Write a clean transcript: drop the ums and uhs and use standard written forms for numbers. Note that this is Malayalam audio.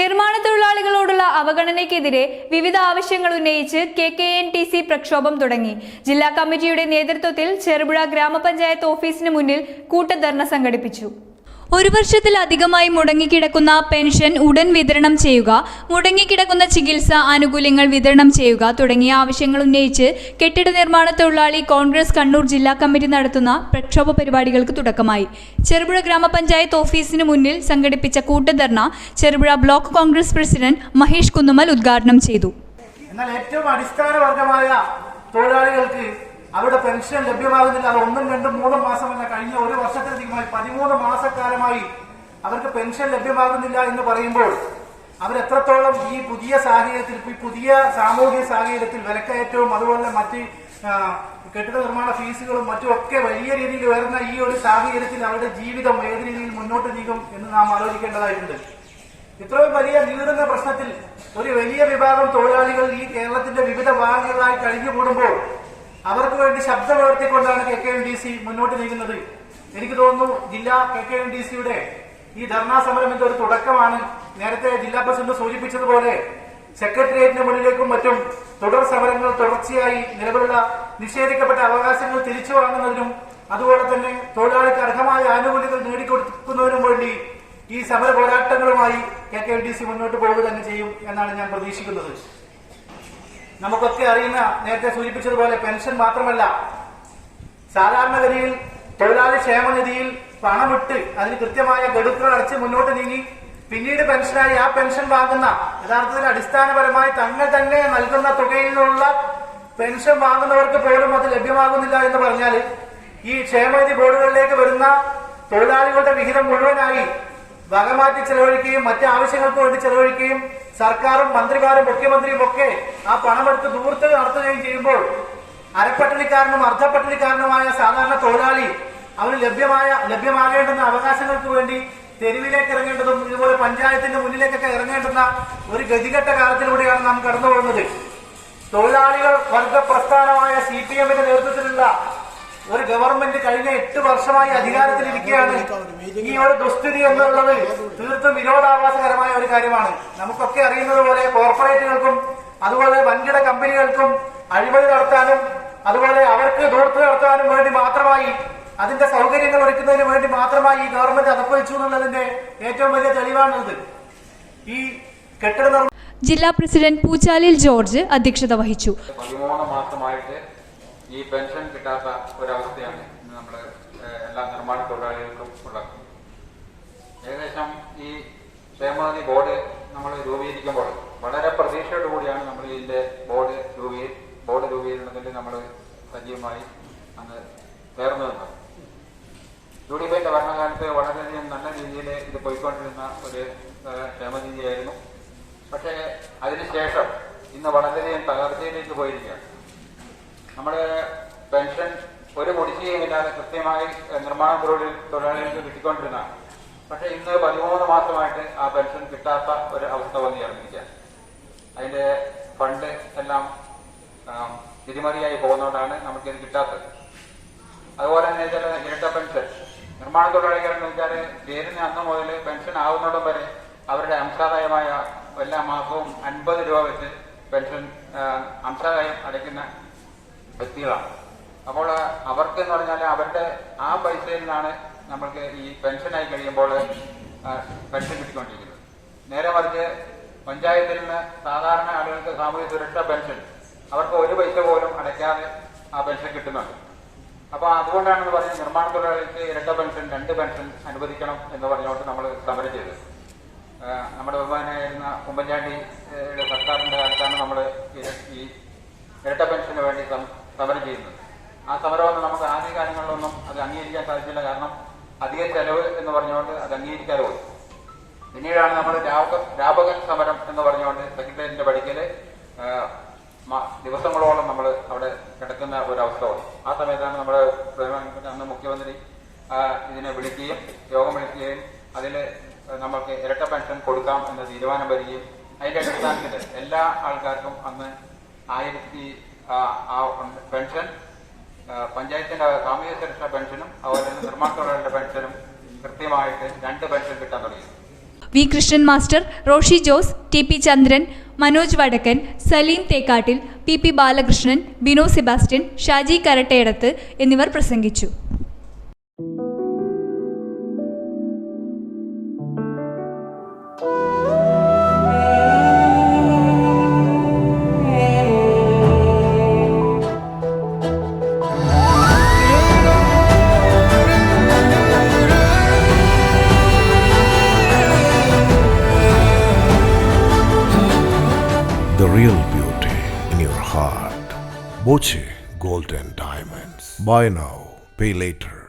നിർമ്മാണ തൊഴിലാളികളോടുള്ള അവഗണനയ്ക്കെതിരെ വിവിധ ആവശ്യങ്ങൾ ഉന്നയിച്ച് KKNTC പ്രക്ഷോഭം തുടങ്ങി. ജില്ലാ കമ്മിറ്റിയുടെ നേതൃത്വത്തിൽ ചെറുപുഴ ഗ്രാമപഞ്ചായത്ത് ഓഫീസിന് മുന്നിൽ കൂട്ടധർണ സംഘടിപ്പിച്ചു. ഒരു വർഷത്തിലധികമായി മുടങ്ങിക്കിടക്കുന്ന പെൻഷൻ ഉടൻ വിതരണം ചെയ്യുക, മുടങ്ങിക്കിടക്കുന്ന ചികിത്സാ ആനുകൂല്യങ്ങൾ വിതരണം ചെയ്യുക തുടങ്ങിയ ആവശ്യങ്ങൾ ഉന്നയിച്ച് കെട്ടിട നിർമ്മാണ തൊഴിലാളി കോൺഗ്രസ് കണ്ണൂർ ജില്ലാ കമ്മിറ്റി നടത്തുന്ന പ്രക്ഷോഭ പരിപാടികൾക്ക് തുടക്കമായി. ചെറുപുഴ ഗ്രാമപഞ്ചായത്ത് ഓഫീസിന് മുന്നിൽ സംഘടിപ്പിച്ച കൂട്ടധർണ ചെറുപുഴ ബ്ലോക്ക് കോൺഗ്രസ് പ്രസിഡന്റ് മഹേഷ് കുന്നുമൽ ഉദ്ഘാടനം ചെയ്തു. എന്നാൽ ഏറ്റവും അടിസ്ഥാന വർഗമായ തൊഴിലാളികൾക്ക് അവരുടെ പെൻഷൻ ലഭ്യമാകുന്നില്ല. അത് 1, 2, 3 മാസമല്ല, കഴിഞ്ഞ ഒരു വർഷത്തിലധികമായി 13 മാസക്കാലമായി അവർക്ക് പെൻഷൻ ലഭ്യമാകുന്നില്ല എന്ന് പറയുമ്പോൾ അവരെത്രത്തോളം ഈ പുതിയ സാഹചര്യത്തിൽ, ഈ പുതിയ സാമൂഹിക സാഹചര്യത്തിൽ വിലക്കയറ്റവും അതുപോലെ മറ്റ് കെട്ടിട നിർമ്മാണ ഫീസുകളും മറ്റുമൊക്കെ വലിയ രീതിയിൽ ഉയർന്ന ഈ ഒരു സാഹചര്യത്തിൽ അവരുടെ ജീവിതം ഏത് രീതിയിൽ മുന്നോട്ട് നീങ്ങും എന്ന് നാം ആലോചിക്കേണ്ടതായിട്ടുണ്ട്. ഇത്രയും വലിയ നീളുന്ന പ്രശ്നത്തിൽ ഒരു വലിയ വിഭാഗം തൊഴിലാളികൾ ഈ കേരളത്തിന്റെ വിവിധ ഭാഗങ്ങളിലായി കഴിഞ്ഞുകൂടുമ്പോൾ അവർക്ക് വേണ്ടി ശബ്ദമുയർത്തിക്കൊണ്ടാണ് KKNTC മുന്നോട്ട് നീങ്ങുന്നത്. എനിക്ക് തോന്നുന്നു ജില്ലാ KKNTCയുടെ ഈ ധർണാ സമരത്തിന്റെ ഒരു തുടക്കമാണ്. നേരത്തെ ജില്ലാ പ്രസിഡന്റ് സൂചിപ്പിച്ചതുപോലെ സെക്രട്ടേറിയറ്റിന് മുന്നിലേക്കും മറ്റും തുടർ സമരങ്ങൾ തുടർച്ചയായി നിലവിലുള്ള നിഷേധിക്കപ്പെട്ട അവകാശങ്ങൾ തിരിച്ചു വാങ്ങുന്നതിനും അതുപോലെ തന്നെ തൊഴിലാളിക്ക് അർഹമായ ആനുകൂല്യങ്ങൾ നേടിക്കൊടുക്കുന്നതിനും വേണ്ടി ഈ സമര പോരാട്ടങ്ങളുമായി KKNTC മുന്നോട്ട് പോവുക തന്നെ ചെയ്യും എന്നാണ് ഞാൻ പ്രതീക്ഷിക്കുന്നത്. നമുക്കൊക്കെ അറിയുന്ന, നേരത്തെ സൂചിപ്പിച്ചതുപോലെ പെൻഷൻ മാത്രമല്ല, സാധാരണഗതിയിൽ തൊഴിലാളി ക്ഷേമനിധിയിൽ പണമിട്ട് അതിന് കൃത്യമായ ഗഡുക്കൾ അടച്ച് മുന്നോട്ട് നീങ്ങി പിന്നീട് പെൻഷനായി ആ പെൻഷൻ വാങ്ങുന്ന, യഥാർത്ഥത്തിൽ അടിസ്ഥാനപരമായി തങ്ങൾ തന്നെ നൽകുന്ന തുകയിൽ നിന്നുള്ള പെൻഷൻ വാങ്ങുന്നവർക്ക് പോലും അത് ലഭ്യമാകുന്നില്ല എന്ന് പറഞ്ഞാൽ ഈ ക്ഷേമനിധി ബോർഡുകളിലേക്ക് വരുന്ന തൊഴിലാളികളുടെ വിഹിതം മുഴുവനായി വകമാറ്റി ചെലവഴിക്കുകയും മറ്റ് ആവശ്യങ്ങൾക്ക് വേണ്ടി ചെലവഴിക്കുകയും സർക്കാരും മന്ത്രിമാരും മുഖ്യമന്ത്രിയും ഒക്കെ ആ പണമെടുത്ത് ദൂർത്ത് നടത്തുകയും ചെയ്യുമ്പോൾ അരപ്പട്ടിണിക്കാരനും അർദ്ധപ്പട്ടിണിക്കാരനുമായ സാധാരണ തൊഴിലാളി അവന് ലഭ്യമാകേണ്ടുന്ന അവകാശങ്ങൾക്ക് വേണ്ടി തെരുവിലേക്ക് ഇറങ്ങേണ്ടതും ഇതുപോലെ പഞ്ചായത്തിന്റെ മുന്നിലേക്കൊക്കെ ഇറങ്ങേണ്ടുന്ന ഒരു ഗതികെട്ട കാലത്തിലൂടെയാണ് നാം കടന്നു പോകുന്നത്. തൊഴിലാളികൾ വർഗ പ്രസ്ഥാനമായ CPMന്റെ നേതൃത്വത്തിലുള്ള ഒരു ഗവൺമെന്റ് കഴിഞ്ഞ 8 വർഷമായി അധികാരത്തിലിരിക്കുകയാണ്. ഈ ഒരു ദുസ്ഥിതി എന്നുള്ളത് തീർത്തും വിരോധാഭാസകരമായ ഒരു കാര്യമാണ്. നമുക്കൊക്കെ അറിയുന്നത് പോലെ കോർപ്പറേറ്റുകൾക്കും അതുപോലെ വൻകിട കമ്പനികൾക്കും അഴിമതി നടത്താനും അതുപോലെ അവർക്ക് ദൂർത്ത് നടത്താനും വേണ്ടി മാത്രമായി, അതിന്റെ സൗകര്യങ്ങൾ ഒരുക്കുന്നതിന് വേണ്ടി മാത്രമായി ഈ ഗവൺമെന്റ് അതപ്പതിച്ചു എന്നുള്ളതിന്റെ ഏറ്റവും വലിയ തെളിവാണത്. ഈ കെട്ടിട ജില്ലാ പ്രസിഡന്റ് പൂച്ചാലിൽ ജോർജ് അധ്യക്ഷത വഹിച്ചു. 13 മാസമായിട്ട് ഈ പെൻഷൻ കിട്ടാത്ത ഒരവസ്ഥയാണ് ഇന്ന് നമ്മൾ എല്ലാ നിർമ്മാണ തൊഴിലാളികൾക്കും ഉള്ളത്. ഏകദേശം ഈ ക്ഷേമനിധി ബോർഡ് നമ്മൾ രൂപീകരിക്കുമ്പോൾ വളരെ പ്രതീക്ഷയോടു കൂടിയാണ് നമ്മൾ ഇതിന്റെ ബോർഡ് രൂപീകരണത്തിൽ നമ്മൾ സജീവമായി അന്ന് ചേർന്നു നിന്നത്. UDFന്റെ ഭരണകാലത്ത് വളരെയധികം നല്ല രീതിയിൽ ഇത് പോയിക്കൊണ്ടിരുന്ന ഒരു ക്ഷേമനിധിയായിരുന്നു. പക്ഷേ അതിനുശേഷം ഇന്ന് വളരെയധികം തകർച്ചയിലേക്ക് പോയിരിക്കുകയാണ്. നമ്മുടെ പെൻഷൻ ഒരു കുടിശ്ശികയുമില്ലാതെ കൃത്യമായി നിർമ്മാണ തൊഴിലാളികൾക്ക് കിട്ടിക്കൊണ്ടിരുന്ന, പക്ഷെ ഇന്ന് 13 മാസമായിട്ട് ആ പെൻഷൻ കിട്ടാത്ത ഒരു അവസ്ഥ വന്നു ചേർന്നിരിക്കുകയാണ്. അതിന്റെ ഫണ്ട് എല്ലാം തിരിമറിയായി പോകുന്നതുകൊണ്ടാണ് നമുക്കിത് കിട്ടാത്തത്. അതുപോലെ തന്നെ ചില ഇരട്ട പെൻഷൻ നിർമ്മാണ തൊഴിലാളികളെന്ന് വെച്ചാൽ ചേരുന്ന അന്ന് മുതൽ പെൻഷൻ ആവുന്നിടം വരെ അവരുടെ അംശാദായമായ എല്ലാ മാസവും 50 രൂപ വെച്ച് പെൻഷൻ അംശാദായം അടയ്ക്കുന്ന വ്യക്തികളാണ്. അപ്പോൾ അവർക്ക് എന്ന് പറഞ്ഞാൽ അവരുടെ ആ പൈസയിൽ നിന്നാണ് നമ്മൾക്ക് ഈ പെൻഷനായി കഴിയുമ്പോൾ പെൻഷൻ കിട്ടിക്കൊണ്ടിരിക്കുന്നത്. നേരെ മറിച്ച് പഞ്ചായത്തിൽ നിന്ന് സാധാരണ ആളുകൾക്ക് സാമൂഹ്യ സുരക്ഷാ പെൻഷൻ അവർക്ക് ഒരു പൈസ പോലും അടയ്ക്കാതെ ആ പെൻഷൻ കിട്ടുന്നുണ്ട്. അപ്പോൾ അതുകൊണ്ടാണെന്ന് പറഞ്ഞ് നിർമ്മാണ തൊഴിലാളികൾക്ക് ഇരട്ട പെൻഷൻ, 2 പെൻഷൻ അനുവദിക്കണം എന്ന് പറഞ്ഞുകൊണ്ട് നമ്മൾ സമരം ചെയ്തത്. നമ്മുടെ ബഹുമാനായിരുന്ന ഉമ്മൻചാണ്ടിയുടെ സർക്കാരിന്റെ കാലത്താണ് നമ്മൾ ഈ ഇരട്ട പെൻഷന് വേണ്ടി സമരം ചെയ്യുന്നത്. ആ സമരമൊന്നും നമുക്ക് ആദ്യകാലങ്ങളിലൊന്നും അത് അംഗീകരിക്കാൻ സാധിച്ചില്ല. കാരണം അധിക ചെലവ് എന്ന് പറഞ്ഞുകൊണ്ട് അത് അംഗീകരിക്കാതെ പോയി. പിന്നീടാണ് നമ്മൾ രാപകൽ സമരം എന്ന് പറഞ്ഞുകൊണ്ട് സെക്രട്ടേറിയറ്റിന്റെ പടിക്കല് ദിവസങ്ങളോളം നമ്മൾ അവിടെ കിടക്കുന്ന ഒരവസ്ഥ വന്നു. ആ സമയത്താണ് നമ്മുടെ അന്ന് മുഖ്യമന്ത്രി ഇതിനെ വിളിക്കുകയും യോഗം വിളിക്കുകയും അതിൽ നമുക്ക് ഇരട്ട പെൻഷൻ കൊടുക്കാം എന്ന തീരുമാനം വരികയും അതിന്റെ അടിസ്ഥാനത്തിൽ എല്ലാ ആൾക്കാർക്കും അന്ന് 1000 പെൻഷൻ, പഞ്ചായത്തിന്റെ സാമൂഹ്യ സുരക്ഷാ പെൻഷനും അതുപോലെ തന്നെ നിർമ്മാണ തൊഴിലാളികളുടെ പെൻഷനും കൃത്യമായിട്ട് 2 പെൻഷൻ കിട്ടാൻ തുടങ്ങി. V Krishnan master, Roshi Jose, T P Chandran, Manoj Vadakkan, Saleem Thekkattil, P P Balakrishnan, Bino Sebastian, Shaji Karattedath എന്നിവർ പ്രസംഗിച്ചു. The real beauty in your heart. Boche Gold and Diamonds. Buy now, pay later.